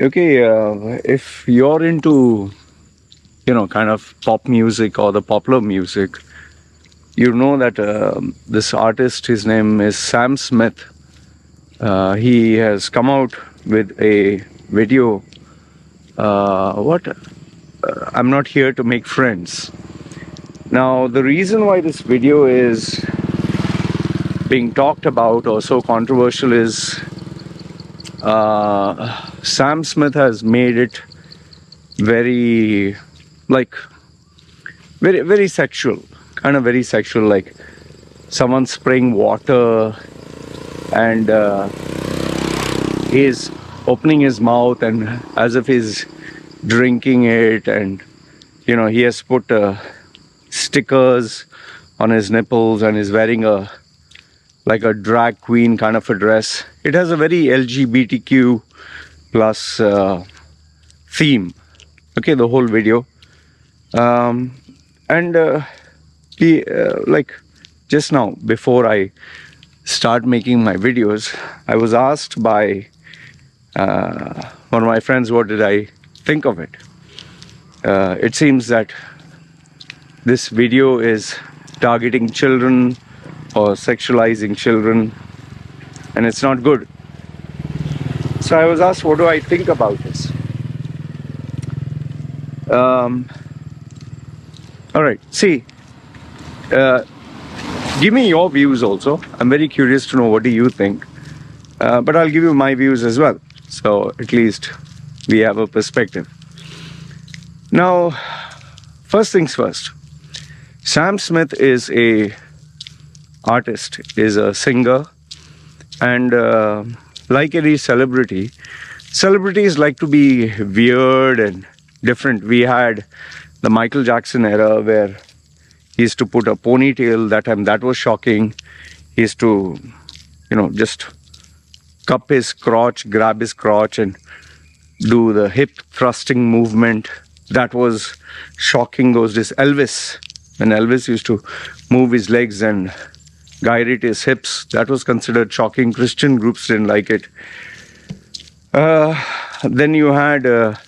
Okay, if you're into, kind of pop music or the popular music, you know that this artist, his name is Sam Smith. He has come out with a video. What? I'm not here to make friends. Now, the reason why this video is being talked about or so controversial is Sam Smith has made it very, like, very sexual, kind of very sexual, like someone spraying water and he's opening his mouth and as if he's drinking it, and he has put stickers on his nipples and is wearing like a drag queen kind of a dress. It has a very LGBTQ plus theme. Okay, the whole video. And like just now, before I start making my videos, I was asked by one of my friends, what did I think of it? It seems that this video is targeting children or sexualizing children, and it's not good. So I was asked, what do I think about this? All right, see, give me your views also. I'm very curious to know what do you think, but I'll give you my views as well, so at least we have a perspective. Now, first things first, Sam Smith is a artist, is a singer, and like any celebrity, celebrities like to be weird and different. We had the Michael Jackson era where he used to put a ponytail. That time that was shocking. He used to, just cup his crotch, grab his crotch and do the hip thrusting movement. That was shocking those days. Elvis, when Elvis used to move his legs and gyrate his hips, that was considered shocking. Christian groups didn't like it. Then you had the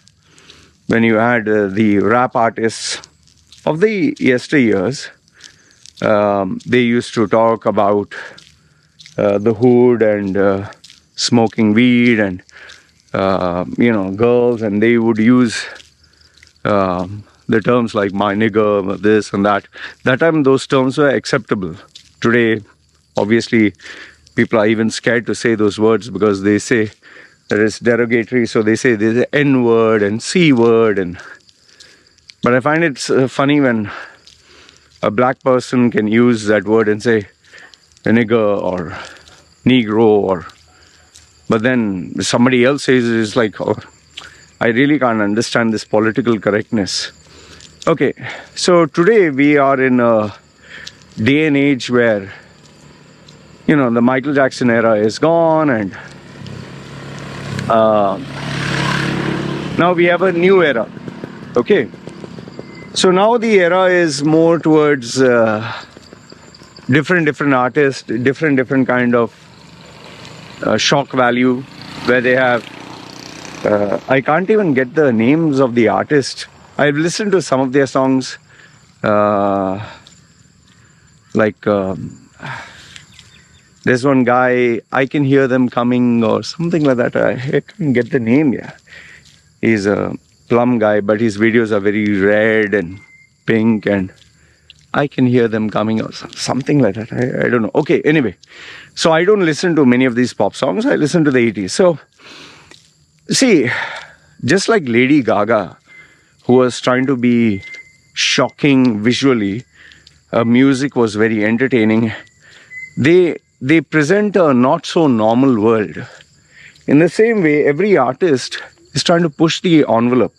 rap artists of the yesteryears. They used to talk about the hood and smoking weed and girls, and they would use the terms like my nigger, this and that. That time those terms were acceptable. Today, obviously, people are even scared to say those words because they say that it's derogatory. So they say there's an N word and C word, but I find it's funny when a black person can use that word and say a nigger or negro, but then somebody else says it's like, oh, I really can't understand this political correctness. Okay, so today we are in a day and age where the Michael Jackson era is gone, and now we have a new era. Okay, so now the era is more towards different artists, different kind of shock value, where they have I can't even get the names of the artists. I've listened to some of their songs, there's one guy, I Can Hear Them Coming or something like that. I can't get the name. Yeah, he's a plum guy, but his videos are very red and pink, and I Can Hear Them Coming or something like that. I don't know. Okay, anyway, so I don't listen to many of these pop songs. I listen to the 80s. So see, just like Lady Gaga, who was trying to be shocking visually, music was very entertaining. They present a not so normal world. In the same way, every artist is trying to push the envelope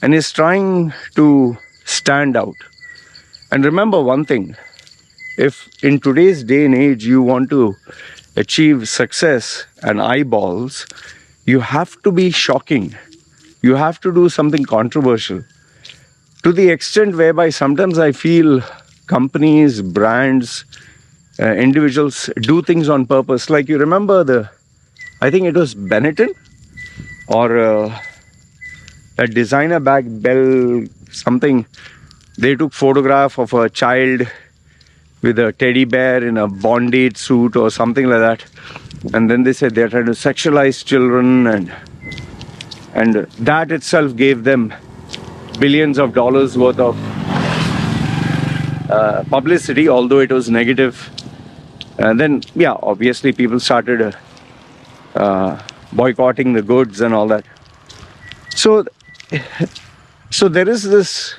and is trying to stand out. And remember one thing, if in today's day and age you want to achieve success and eyeballs, you have to be shocking. You have to do something controversial. To the extent whereby sometimes I feel companies, brands, individuals do things on purpose. Like, you remember I think it was Benetton or a designer bag, Bell something. They took photograph of a child with a teddy bear in a bondage suit or something like that, and then they said they're trying to sexualize children, and that itself gave them billions of dollars worth of publicity, although it was negative. And then, yeah, obviously people started boycotting the goods and all that. So there is this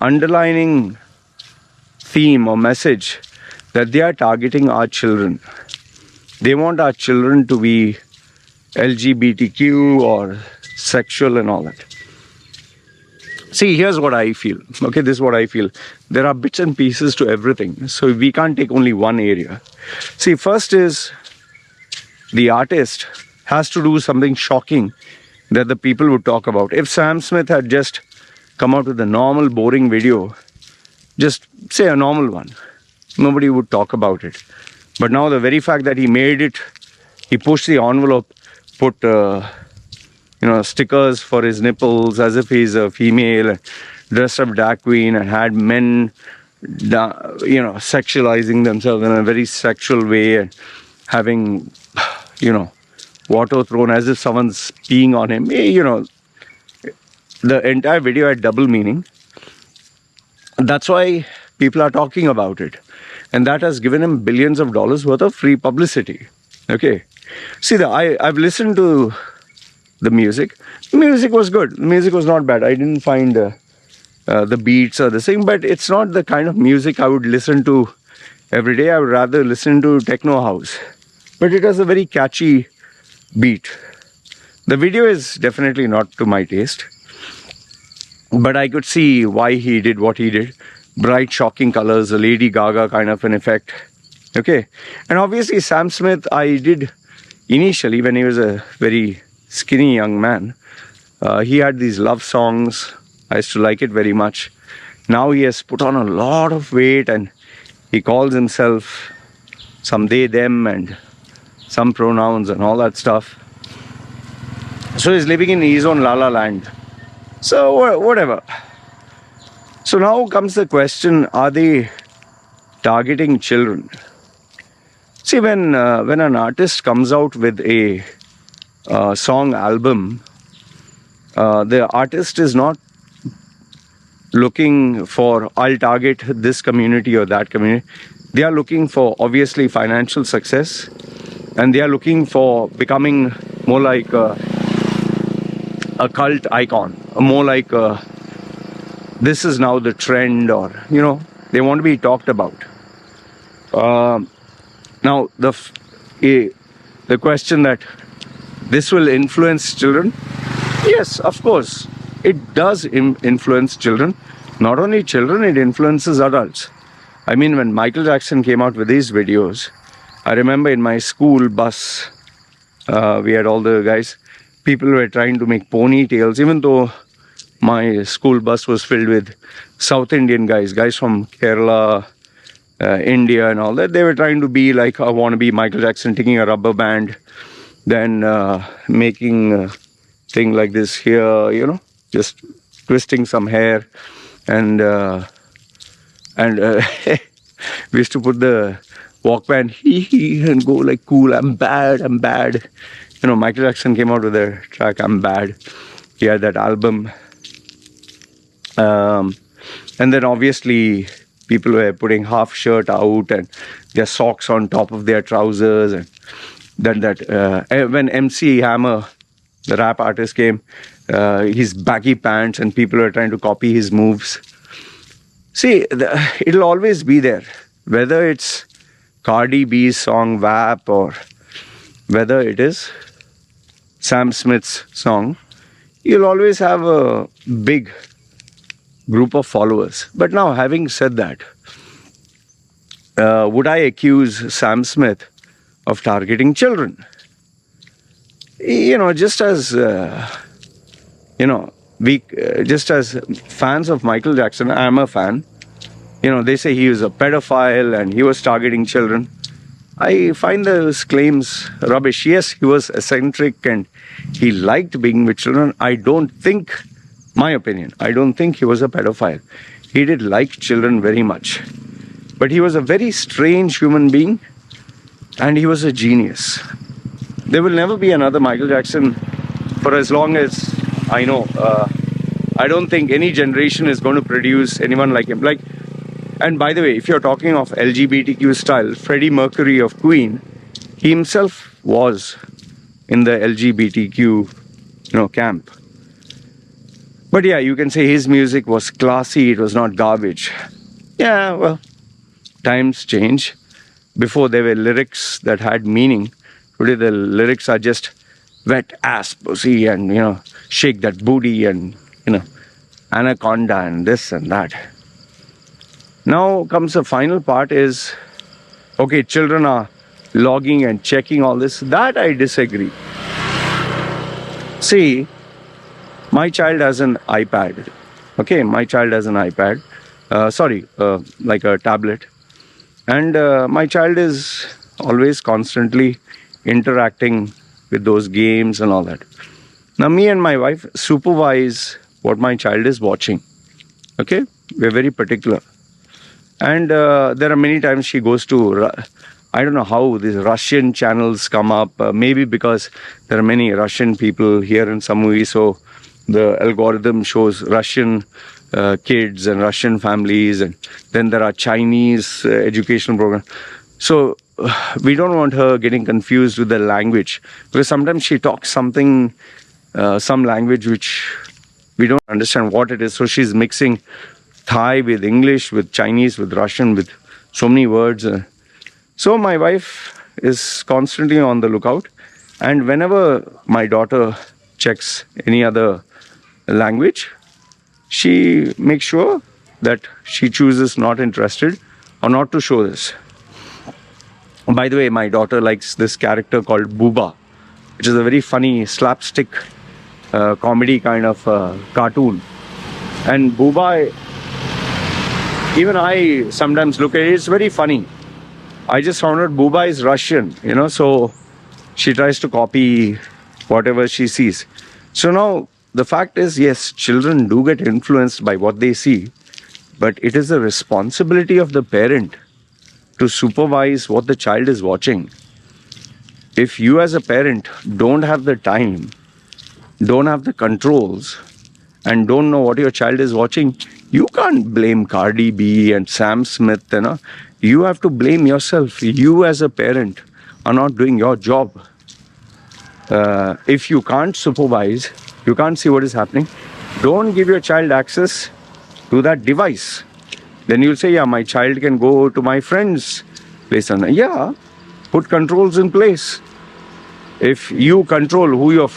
underlining theme or message that they are targeting our children. They want our children to be LGBTQ or sexual and all that. See, here's what I feel. Okay, this is what I feel. There are bits and pieces to everything. So we can't take only one area. See, first is the artist has to do something shocking that the people would talk about. If Sam Smith had just come out with a normal, boring video, just say a normal one, nobody would talk about it. But now the very fact that he made it, he pushed the envelope, put stickers for his nipples as if he's a female, dressed up drag queen, and had men sexualizing themselves in a very sexual way, and having water thrown as if someone's peeing on him. The entire video had double meaning. That's why people are talking about it, and that has given him billions of dollars worth of free publicity. Okay, see, I've listened to the music. The music was good. The music was not bad. I didn't find the beats or the thing, but it's not the kind of music I would listen to every day. I would rather listen to techno house. But it has a very catchy beat. The video is definitely not to my taste, but I could see why he did what he did. Bright, shocking colors, a Lady Gaga kind of an effect. Okay, and obviously Sam Smith, I did initially when he was a very skinny young man, he had these love songs. I used to like it very much. Now he has put on a lot of weight and he calls himself some they, them, and some pronouns and all that stuff. So he's living in his own la la land. So whatever. So now comes the question, are they targeting children? See, when an artist comes out with a song album, the artist is not looking for, I'll target this community or that community. They are looking for, obviously, financial success, and they are looking for becoming more like a cult icon, more like this is now the trend, or they want to be talked about. Now the question that this will influence children, yes, of course it does influence children. Not only children, it influences adults. I mean, when Michael Jackson came out with these videos, I remember in my school bus, we had all the guys, people were trying to make ponytails, even though my school bus was filled with South Indian guys from Kerala, India and all that. They were trying to be like a wannabe Michael Jackson, taking a rubber band, then making a thing like this here, just twisting some hair, and we used to put the Walkman and go like, cool, I'm bad. Michael Jackson came out with a track, I'm Bad. He had that album. And then obviously people were putting half shirt out and their socks on top of their trousers. And then when MC Hammer, the rap artist, came, his baggy pants, and people were trying to copy his moves. See, it'll always be there. Whether it's Cardi B's song WAP or whether it is Sam Smith's song, you'll always have a big group of followers. But now, having said that, would I accuse Sam Smith of targeting children? Just as just as fans of Michael Jackson, I'm a fan. They say he was a pedophile and he was targeting children. I find those claims rubbish. Yes, he was eccentric and he liked being with children. I don't think, my opinion, I don't think he was a pedophile. He did like children very much. But he was a very strange human being and he was a genius. There will never be another Michael Jackson for as long as I know. I don't think any generation is going to produce anyone like him. And by the way, if you're talking of LGBTQ style, Freddie Mercury of Queen, he himself was in the LGBTQ, camp. But yeah, you can say his music was classy, it was not garbage. Yeah, well, times change. Before there were lyrics that had meaning. Today the lyrics are just wet ass pussy and, shake that booty and, anaconda and this and that. Now comes the final part is, okay, children are logging and checking all this. That I disagree. See, my child has an iPad. Okay, my child has an iPad. Like a tablet. And my child is always constantly interacting with those games and all that. Now, me and my wife supervise what my child is watching. Okay, we're very particular. And there are many times she goes to, I don't know how these Russian channels come up. Maybe because there are many Russian people here in Samui, so the algorithm shows Russian kids and Russian families, and then there are Chinese educational programs. So we don't want her getting confused with the language, because sometimes she talks some language which we don't understand what it is. So she's mixing Thai with English, with Chinese, with Russian, with so many words. So my wife is constantly on the lookout, and whenever my daughter checks any other language, she makes sure that she chooses not interested or not to show this. By the way, my daughter likes this character called Booba, which is a very funny slapstick comedy kind of cartoon. And Booba, even I sometimes look at it, it's very funny. I just found out Booba is Russian, so she tries to copy whatever she sees. So now the fact is, yes, children do get influenced by what they see, but it is the responsibility of the parent to supervise what the child is watching. If you as a parent don't have the time, don't have the controls, and don't know what your child is watching, you can't blame Cardi B and Sam Smith. You have to blame yourself. You as a parent are not doing your job. If you can't supervise, you can't see what is happening, don't give your child access to that device. Then you'll say, yeah, my child can go to my friend's place. And yeah, put controls in place. If you control who your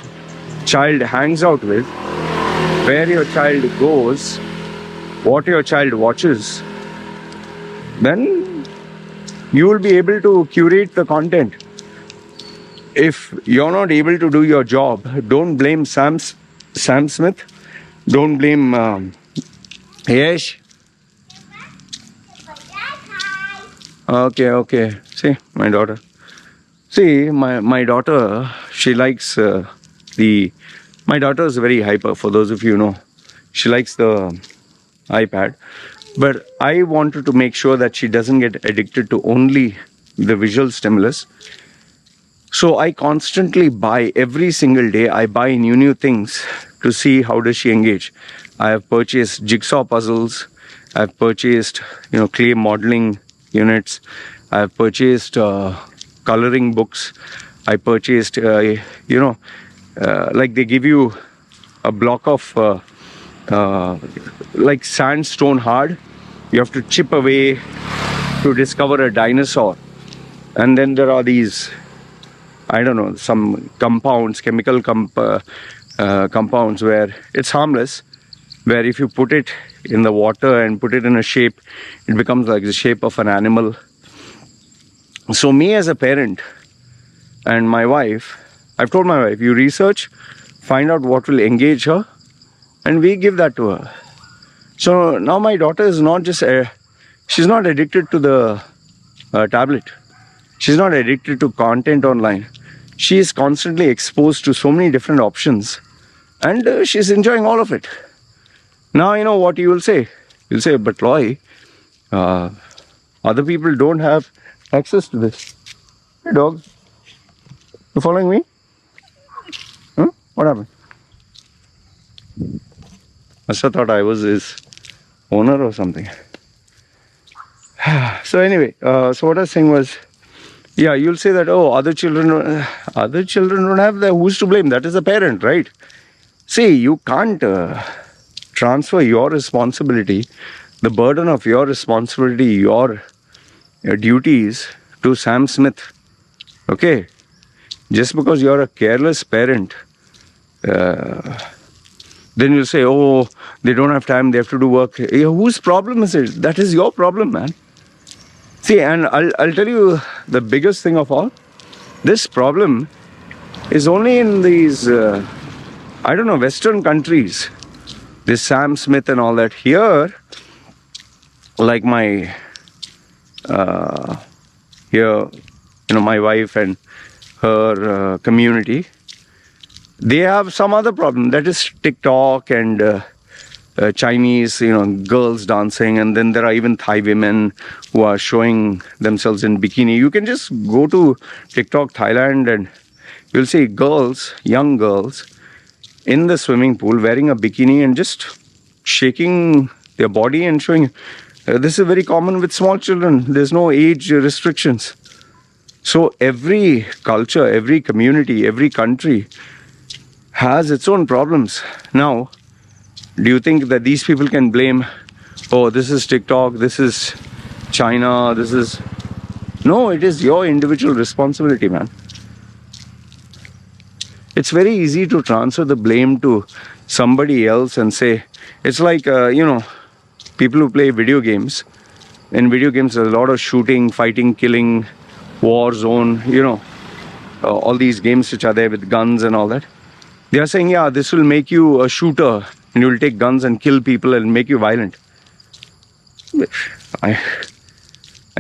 child hangs out with, where your child goes, what your child watches, then you will be able to curate the content. If you're not able to do your job, don't blame Sam Smith. Don't blame Yesh. Okay. See, my daughter. See, my daughter, she likes my daughter is very hyper, for those of you who know. She likes the iPad. But I wanted to make sure that she doesn't get addicted to only the visual stimulus. So I constantly buy, every single day, I buy new things to see how does she engage. I have purchased jigsaw puzzles. I've purchased, clay modeling units. I've purchased coloring books. I purchased, like they give you a block of like sandstone hard. You have to chip away to discover a dinosaur. And then there are these, I don't know, some compounds, chemical compounds where it's harmless, where if you put it in the water and put it in a shape, it becomes like the shape of an animal. So me as a parent and my wife, I've told my wife, you research, find out what will engage her, and we give that to her. So now my daughter is not just, she's not addicted to the tablet. She's not addicted to content online. She is constantly exposed to so many different options, and she's enjoying all of it. Now, you know what you will say? You'll say, but Loy, uh, other people don't have access to this. Hey, dog, you following me? Huh? What happened? Asha thought I was his owner or something. So anyway, so what I was saying was, yeah, you'll say that, oh, other children don't have that. Who's to blame? That is the parent, right? See, you can't transfer your responsibility, the burden of your responsibility, your duties to Sam Smith. Okay? Just because you're a careless parent, then you'll say, oh, they don't have time, they have to do work. Whose problem is it? That is your problem, man. See, and I'll tell you the biggest thing of all. This problem is only in these, Western countries. This Sam Smith and all that. Here, like my, my wife and her community, they have some other problem. That is TikTok and Chinese, girls dancing, and then there are even Thai women who are showing themselves in bikini. You can just go to TikTok Thailand and you'll see girls, young girls, in the swimming pool wearing a bikini and just shaking their body and showing. This is very common with small children. There's no age restrictions. So every culture, every community, every country has its own problems. Now, do you think that these people can blame, oh, this is TikTok, this is China, this is... No, it is your individual responsibility, man. It's very easy to transfer the blame to somebody else and say, it's like, people who play video games. In video games, there's a lot of shooting, fighting, killing, war zone, all these games which are there with guns and all that. They are saying, yeah, this will make you a shooter and you will take guns and kill people and make you violent. I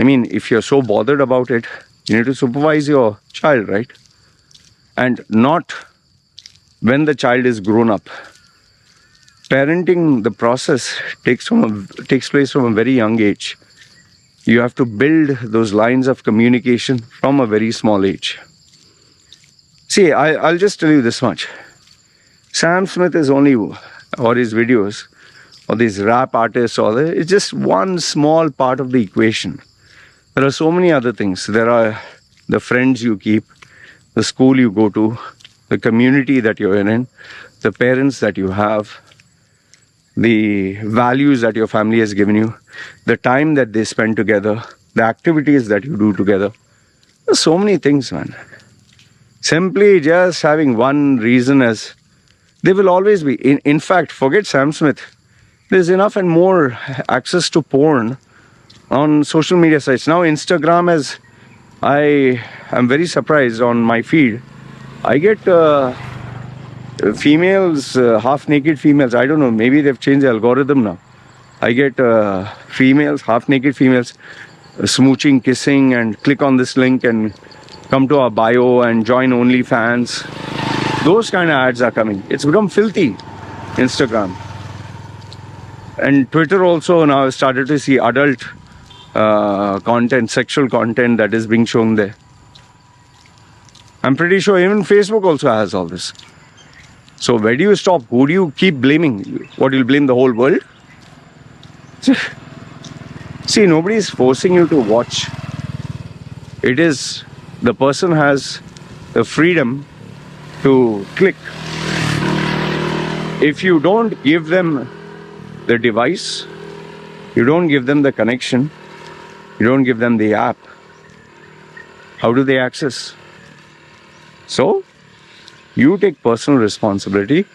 mean, if you're so bothered about it, you need to supervise your child, right? And not when the child is grown up. Parenting, the process takes place from a very young age. You have to build those lines of communication from a very small age. See, I'll just tell you this much. Sam Smith is only, or his videos, or these rap artists, it's just one small part of the equation. There are so many other things. There are the friends you keep, the school you go to, the community that you're in, the parents that you have, the values that your family has given you, the time that they spend together, the activities that you do together. There's so many things, man. Simply just having one reason as... They will always be. In fact, forget Sam Smith. There's enough and more access to porn on social media sites. Now Instagram has... I am very surprised on my feed. I get females, half-naked females. I don't know, maybe they've changed the algorithm now. I get females, half-naked females, smooching, kissing, and click on this link and come to our bio and join OnlyFans. Those kind of ads are coming. It's become filthy, Instagram. And Twitter also now has started to see adult content, sexual content that is being shown there. I'm pretty sure even Facebook also has all this. So where do you stop? Who do you keep blaming? What, you'll blame the whole world? See, nobody is forcing you to watch. It is, the person has the freedom to click. If you don't give them the device, you don't give them the connection, you don't give them the app, how do they access? So, you take personal responsibility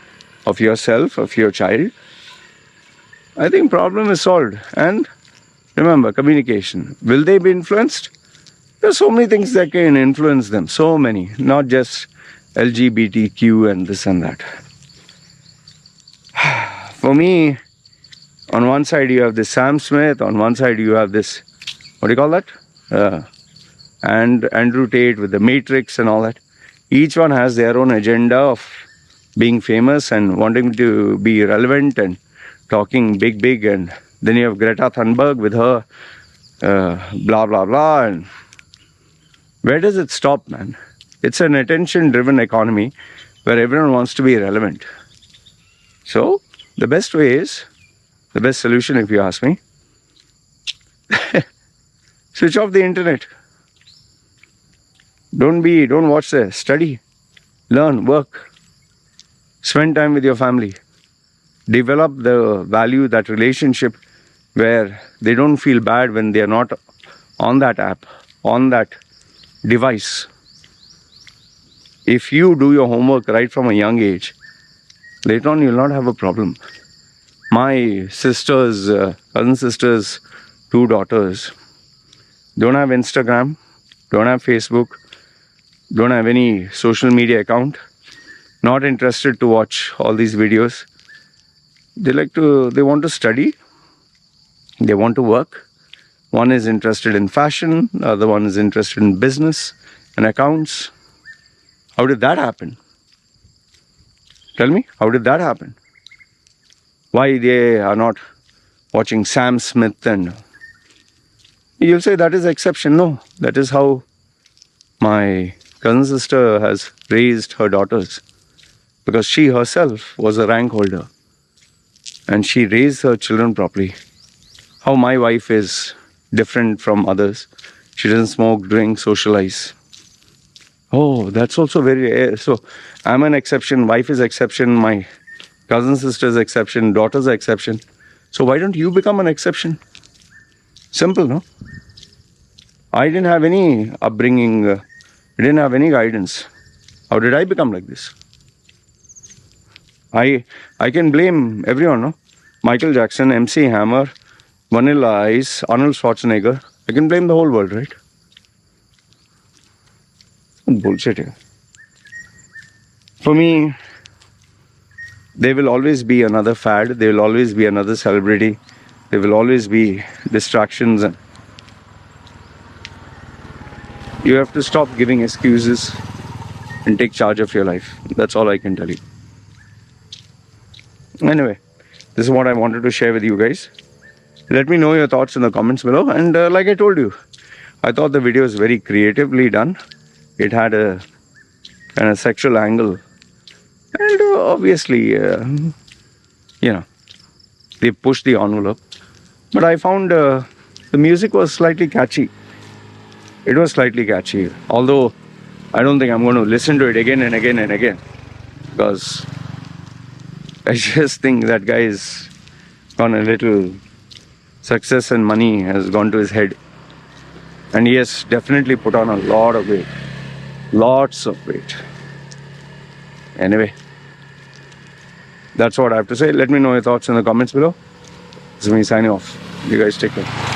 of yourself, of your child. I think problem is solved. And remember, communication. Will they be influenced? There are so many things that can influence them. So many. Not just LGBTQ and this and that. For me, on one side you have this Sam Smith. On one side you have this, what do you call that? and Andrew Tate with the Matrix and all that. Each one has their own agenda of being famous and wanting to be relevant and talking big. And then you have Greta Thunberg with her blah, blah, blah. And where does it stop, man? It's an attention-driven economy where everyone wants to be relevant. So the best way is, the best solution if you ask me, switch off the internet. Don't watch this. Study, learn, work, spend time with your family. Develop the value, that relationship where they don't feel bad when they are not on that app, on that device. If you do your homework right from a young age, later on you'll not have a problem. My sisters, cousin sisters, 2 daughters, don't have Instagram, don't have Facebook, don't have any social media account, not interested to watch all these videos. They want to study, they want to work. One is interested in fashion, the other one is interested in business and accounts. How did that happen? Tell me, how did that happen? Why they are not watching Sam Smith? And you'll say that is exception. No, that is how my cousin sister has raised her daughters, because she herself was a rank holder and she raised her children properly. How my wife is different from others. She doesn't smoke, drink, socialize. Oh, that's also very... So I'm an exception, wife is exception, my cousin sister's exception, daughter's exception. So why don't you become an exception? Simple, no? I didn't have any upbringing, I didn't have any guidance. How did I become like this? I can blame everyone, no? Michael Jackson, MC Hammer, Vanilla Ice, Arnold Schwarzenegger. I can blame the whole world, right? Bullshit here. For me, there will always be another fad. There will always be another celebrity. There will always be distractions. And you have to stop giving excuses and take charge of your life. That's all I can tell you. Anyway, this is what I wanted to share with you guys. Let me know your thoughts in the comments below. And like I told you, I thought the video was very creatively done. It had a kind of sexual angle. And obviously, they pushed the envelope. But I found the music was slightly catchy. It was slightly catchy. Although, I don't think I'm going to listen to it again and again and again. Because I just think that guy is gone a little... Success and money has gone to his head. And he has definitely put on a lot of weight. Lots of weight. Anyway, that's what I have to say. Let me know your thoughts in the comments below. This is me signing off. You guys take care.